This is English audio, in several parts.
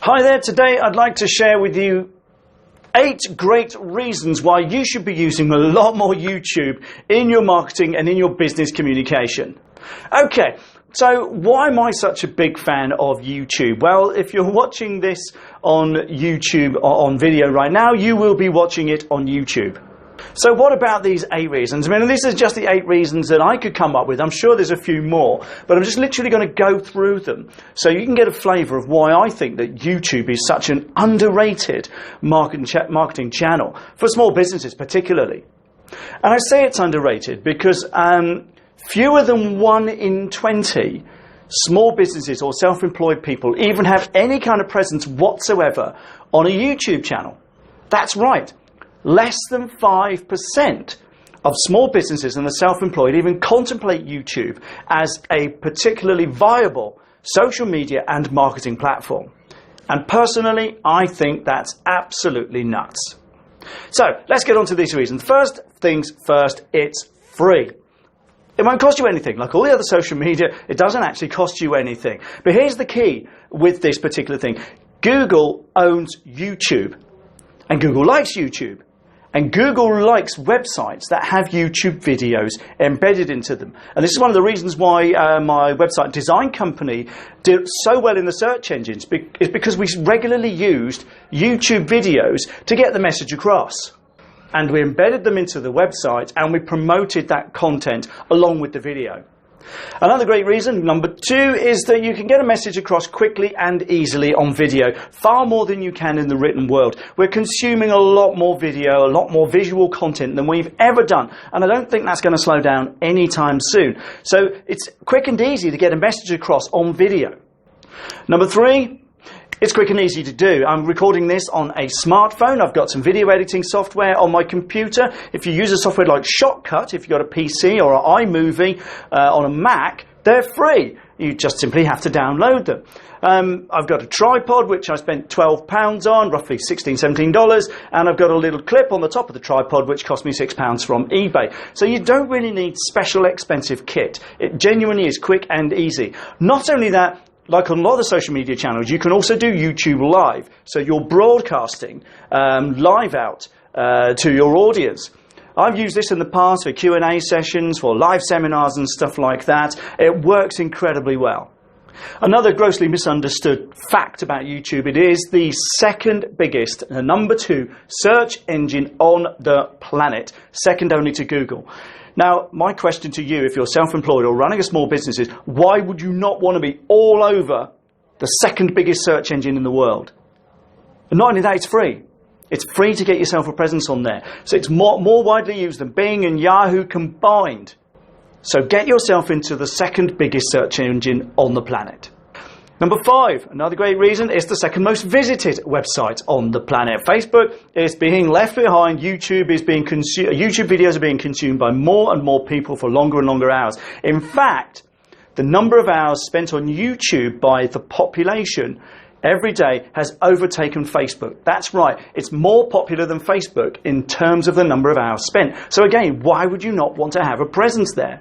Hi there, today I'd like to share with you 8 great reasons why you should be using a lot more YouTube in your marketing and in your business communication. Okay, so why am I such a big fan of YouTube? Well, if you're watching this on YouTube or on video right now, you will be watching it on YouTube. So what about these 8 reasons? I mean, this is just the 8 reasons that I could come up with. I'm sure there's a few more, but I'm just literally going to go through them so you can get a flavour of why I think that YouTube is such an underrated marketing channel for small businesses particularly. And I say it's underrated because fewer than 1 in 20 small businesses or self-employed people even have any kind of presence whatsoever on a YouTube channel. That's right. Less than 5% of small businesses and the self-employed even contemplate YouTube as a particularly viable social media and marketing platform. And personally, I think that's absolutely nuts. So let's get on to these reasons. First things first, it's free. It won't cost you anything. Like all the other social media, it doesn't actually cost you anything. But here's the key with this particular thing. Google owns YouTube, and Google likes YouTube. And Google likes websites that have YouTube videos embedded into them. And this is one of the reasons why my website design company did so well in the search engines, is because we regularly used YouTube videos to get the message across. And we embedded them into the website and we promoted that content along with the video. Another great reason, number 2, is that you can get a message across quickly and easily on video, far more than you can in the written world. We're consuming a lot more video, a lot more visual content than we've ever done, and I don't think that's going to slow down anytime soon. So it's quick and easy to get a message across on video. Number 3, it's quick and easy to do. I'm recording this on a smartphone. I've got some video editing software on my computer. If you use a software like Shotcut, if you've got a PC or an iMovie on a Mac, they're free. You just simply have to download them. I've got a tripod which I spent £12 on, roughly $16, $17, and I've got a little clip on the top of the tripod which cost me £6 from eBay. So you don't really need special expensive kit. It genuinely is quick and easy. Not only that, like on a lot of social media channels, you can also do YouTube Live. So you're broadcasting live out to your audience. I've used this in the past for Q&A sessions, for live seminars and stuff like that. It works incredibly well. Another grossly misunderstood fact about YouTube, it is the second biggest, the number 2 search engine on the planet, second only to Google. Now, my question to you, if you're self-employed or running a small business, is why would you not want to be all over the second biggest search engine in the world? And not only that, it's free. It's free to get yourself a presence on there. So it's more widely used than Bing and Yahoo combined. So get yourself into the second biggest search engine on the planet. Number 5, another great reason, is the second most visited website on the planet. Facebook is being left behind. YouTube videos are being consumed by more and more people for longer and longer hours. In fact, the number of hours spent on YouTube by the population every day has overtaken Facebook. That's right, it's more popular than Facebook in terms of the number of hours spent. So again, why would you not want to have a presence there?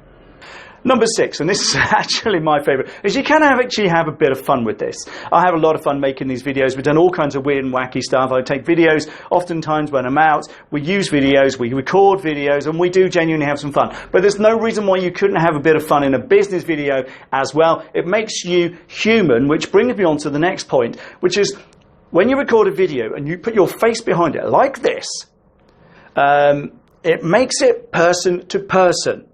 Number 6, and this is actually my favourite, is you can actually have a bit of fun with this. I have a lot of fun making these videos. We've done all kinds of weird and wacky stuff. I take videos oftentimes when I'm out. We use videos, we record videos, and we do genuinely have some fun. But there's no reason why you couldn't have a bit of fun in a business video as well. It makes you human, which brings me on to the next point, which is when you record a video and you put your face behind it like this, it makes it person to person.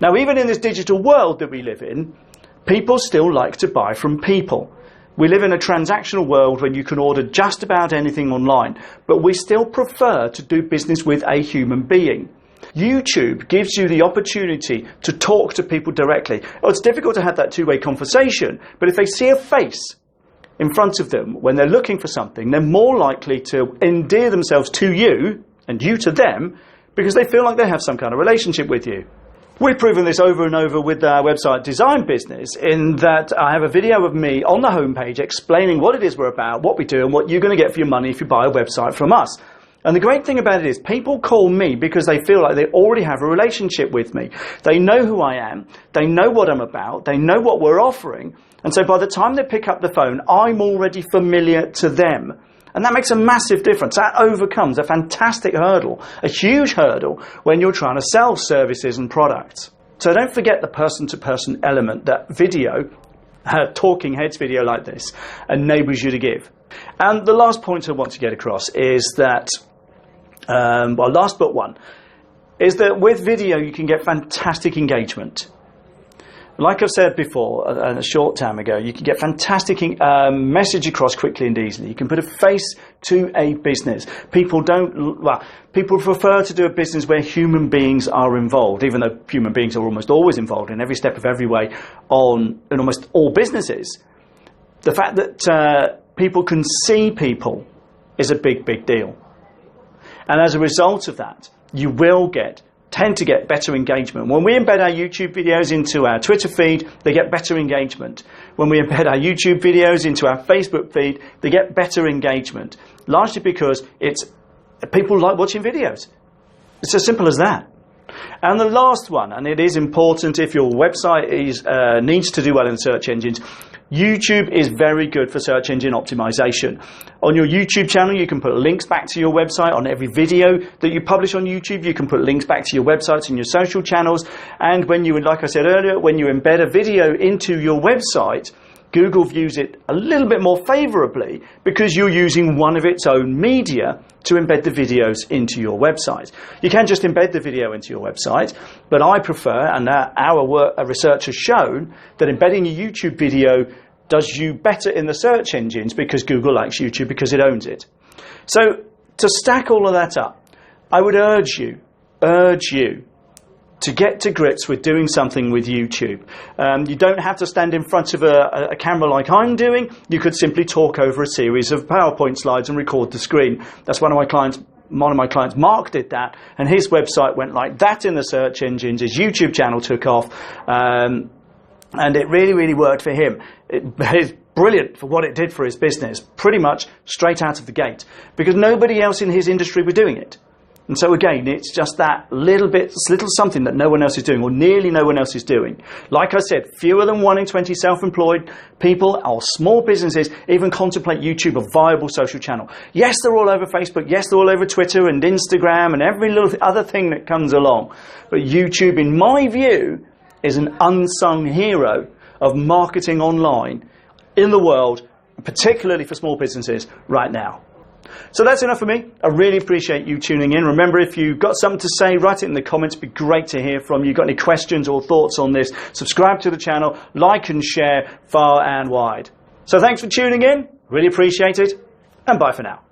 Now, even in this digital world that we live in, people still like to buy from people. We live in a transactional world where you can order just about anything online, but we still prefer to do business with a human being. YouTube gives you the opportunity to talk to people directly. Oh, it's difficult to have that two-way conversation, but if they see a face in front of them when they're looking for something, they're more likely to endear themselves to you and you to them because they feel like they have some kind of relationship with you. We've proven this over and over with our website design business in that I have a video of me on the homepage explaining what it is we're about, what we do, and what you're going to get for your money if you buy a website from us. And the great thing about it is people call me because they feel like they already have a relationship with me. They know who I am, they know what I'm about, they know what we're offering, And so by the time they pick up the phone, I'm already familiar to them. And that makes a massive difference. That overcomes a fantastic hurdle, a huge hurdle when you're trying to sell services and products. So don't forget the person-to-person element that video, talking heads video like this, enables you to give. And the last point I want to get across is that, last but one, is that with video you can get fantastic engagement. Like I've said before, a short time ago, you can get fantastic message across quickly and easily. You can put a face to a business. People prefer to do a business where human beings are involved, even though human beings are almost always involved in every step of every way in almost all businesses. The fact that people can see people is a big, big deal. And as a result of that, you will tend to get better engagement. When we embed our YouTube videos into our Twitter feed, they get better engagement. When we embed our YouTube videos into our Facebook feed, they get better engagement. Largely because people like watching videos. It's as simple as that. And the last one, and it is important if your website needs to do well in search engines, YouTube is very good for search engine optimization. On your YouTube channel, you can put links back to your website. On every video that you publish on YouTube, you can put links back to your websites and your social channels. And when you, like I said earlier, when you embed a video into your website, Google views it a little bit more favorably because you're using one of its own media to embed the videos into your website. You can just embed the video into your website, but I prefer, and our research has shown, that embedding a YouTube video does you better in the search engines because Google likes YouTube because it owns it. So to stack all of that up, I would urge you to get to grips with doing something with YouTube. You don't have to stand in front of a camera like I'm doing. You could simply talk over a series of PowerPoint slides and record the screen. That's one of my clients, Mark, did that, and his website went like that in the search engines. His YouTube channel took off, and it really, really worked for him. It's brilliant for what it did for his business, pretty much straight out of the gate, because nobody else in his industry were doing it. And so again, it's just that little something that no one else is doing, or nearly no one else is doing. Like I said, fewer than 1 in 20 self-employed people or small businesses even contemplate YouTube a viable social channel. Yes, they're all over Facebook. Yes, they're all over Twitter and Instagram and every little other thing that comes along. But YouTube, in my view, is an unsung hero of marketing online in the world, particularly for small businesses right now. So that's enough for me. I really appreciate you tuning in. Remember, if you've got something to say, write it in the comments. It'd be great to hear from you. Got any questions or thoughts on this? Subscribe to the channel, like and share far and wide. So thanks for tuning in. Really appreciate it. And bye for now.